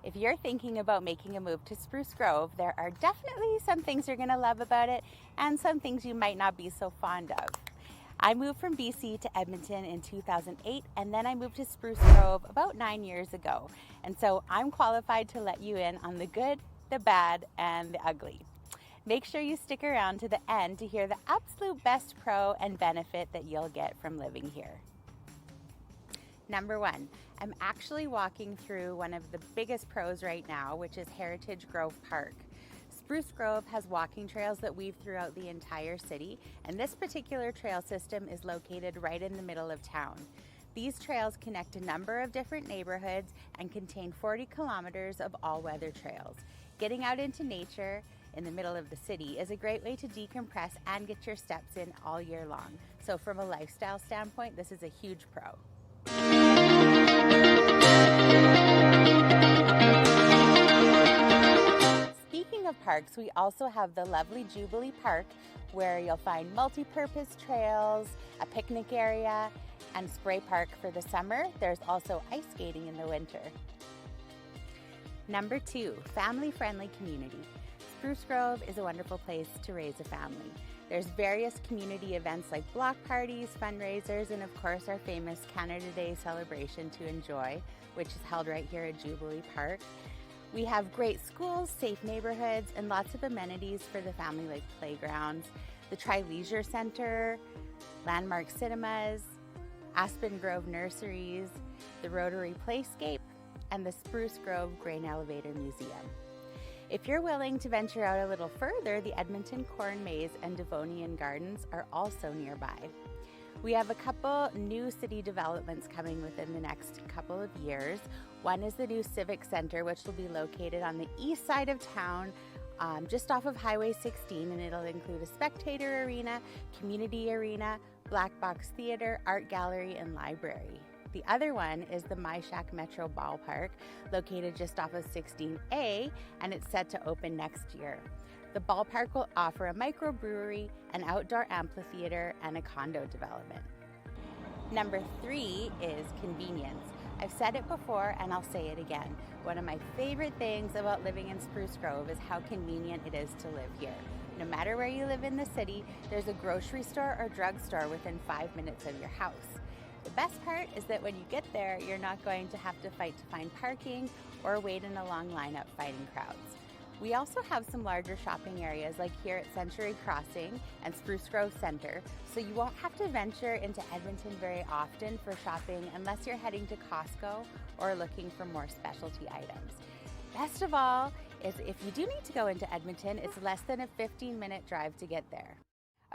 If you're thinking about making a move to Spruce Grove, there are definitely some things you're going to love about it and some things you might not be so fond of. I moved from BC to Edmonton in 2008, and then I moved to Spruce Grove about 9 years ago. And so I'm qualified to let you in on the good, the bad, and the ugly. Make sure you stick around to the end to hear the absolute best pro and benefit that you'll get from living here. Number one, I'm actually walking through one of the biggest pros right now, which is Heritage Grove Park. Spruce Grove has walking trails that weave throughout the entire city, and this particular trail system is located right in the middle of town. These trails connect a number of different neighborhoods and contain 40 kilometers of all-weather trails. Getting out into nature in the middle of the city is a great way to decompress and get your steps in all year long. So from a lifestyle standpoint, this is a huge pro. Speaking of parks, we also have the lovely Jubilee Park, where you'll find multi-purpose trails, a picnic area, and spray park for the summer. There's also ice skating in the winter. Number two, family-friendly community. Spruce Grove is a wonderful place to raise a family. There's various community events like block parties, fundraisers, and of course our famous Canada Day celebration to enjoy, which is held right here at Jubilee Park. We have great schools, safe neighborhoods, and lots of amenities for the family like playgrounds, the Tri-Leisure Center, Landmark Cinemas, Aspen Grove Nurseries, the Rotary Playscape, and the Spruce Grove Grain Elevator Museum. If you're willing to venture out a little further, the Edmonton Corn Maze and Devonian Gardens are also nearby. We have a couple new city developments coming within the next couple of years. One is the new Civic Center, which will be located on the east side of town, just off of Highway 16, and it'll include a spectator arena, community arena, black box theater, art gallery, and library. The other one is the MyShack Metro Ballpark, located just off of 16A, and it's set to open next year. The ballpark will offer a microbrewery, an outdoor amphitheater, and a condo development. Number three is convenience. I've said it before and I'll say it again. One of my favorite things about living in Spruce Grove is how convenient it is to live here. No matter where you live in the city, there's a grocery store or drugstore within 5 minutes of your house. The best part is that when you get there, you're not going to have to fight to find parking or wait in a long lineup fighting crowds. We also have some larger shopping areas like here at Century Crossing and Spruce Grove Center, so you won't have to venture into Edmonton very often for shopping unless you're heading to Costco or looking for more specialty items. Best of all is if you do need to go into Edmonton, it's less than a 15-minute drive to get there.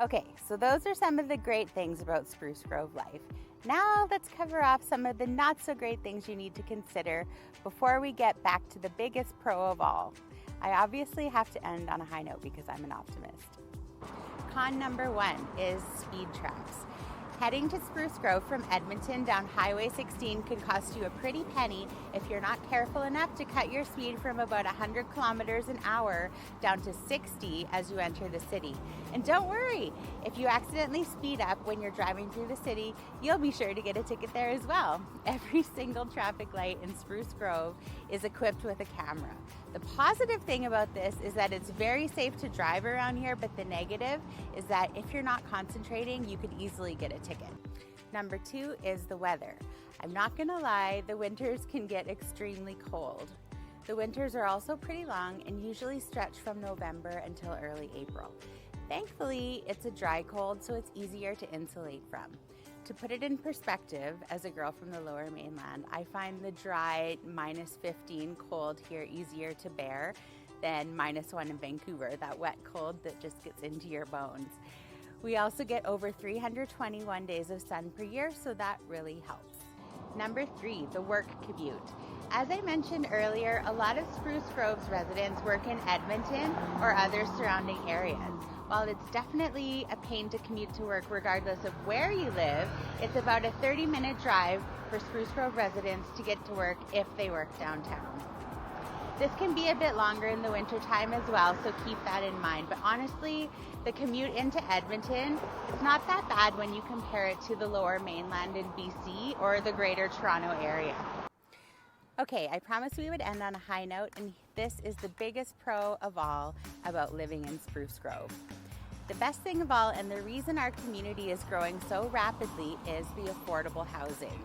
Okay, so those are some of the great things about Spruce Grove life. Now let's cover off some of the not so great things you need to consider before we get back to the biggest pro of all. I obviously have to end on a high note because I'm an optimist. Con number one is speed traps. Heading to Spruce Grove from Edmonton down Highway 16 could cost you a pretty penny if you're not careful enough to cut your speed from about 100 kilometers an hour down to 60 as you enter the city. And don't worry, if you accidentally speed up when you're driving through the city, you'll be sure to get a ticket there as well. Every single traffic light in Spruce Grove is equipped with a camera. The positive thing about this is that it's very safe to drive around here, but the negative is that if you're not concentrating, you could easily get a ticket. Number two is the weather. I'm not gonna lie, the winters can get extremely cold. The winters are also pretty long and usually stretch from November until early April. Thankfully, it's a dry cold, so it's easier to insulate from. To put it in perspective, as a girl from the Lower Mainland, I find the dry -15 cold here easier to bear than -1 in Vancouver, that wet cold that just gets into your bones. We also get over 321 days of sun per year, so that really helps. Number three, the work commute. As I mentioned earlier, a lot of Spruce Grove's residents work in Edmonton or other surrounding areas. While it's definitely a pain to commute to work regardless of where you live, it's about a 30-minute drive for Spruce Grove residents to get to work if they work downtown. This can be a bit longer in the winter time as well, so keep that in mind. But honestly, the commute into Edmonton is not that bad when you compare it to the Lower Mainland in BC or the Greater Toronto area. Okay, I promised we would end on a high note, and this is the biggest pro of all about living in Spruce Grove. The best thing of all, and the reason our community is growing so rapidly, is the affordable housing.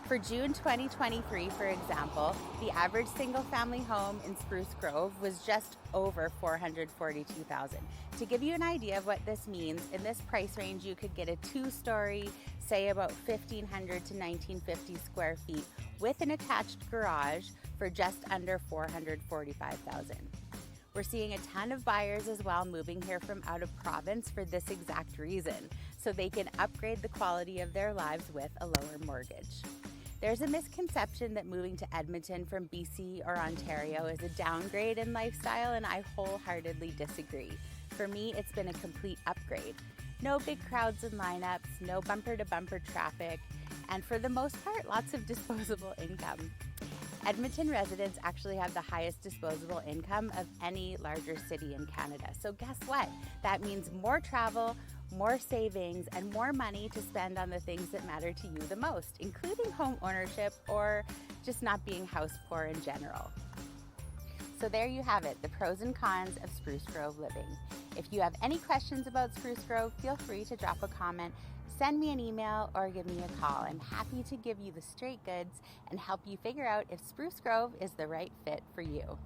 For June 2023, for example, the average single-family home in Spruce Grove was just over $442,000. To give you an idea of what this means, in this price range, you could get a two-story, say about 1,500 to 1,950 square feet, with an attached garage for just under $445,000. We're seeing a ton of buyers as well moving here from out of province for this exact reason, so they can upgrade the quality of their lives with a lower mortgage. There's a misconception that moving to Edmonton from BC or Ontario is a downgrade in lifestyle, and I wholeheartedly disagree. For me, it's been a complete upgrade. No big crowds and lineups, no bumper-to-bumper traffic, and for the most part, lots of disposable income. Edmonton residents actually have the highest disposable income of any larger city in Canada. So guess what? That means more travel, more savings, and more money to spend on the things that matter to you the most, including home ownership or just not being house poor in general. So there you have it, the pros and cons of Spruce Grove living. If you have any questions about Spruce Grove, feel free to drop a comment, send me an email, or give me a call. I'm happy to give you the straight goods and help you figure out if Spruce Grove is the right fit for you.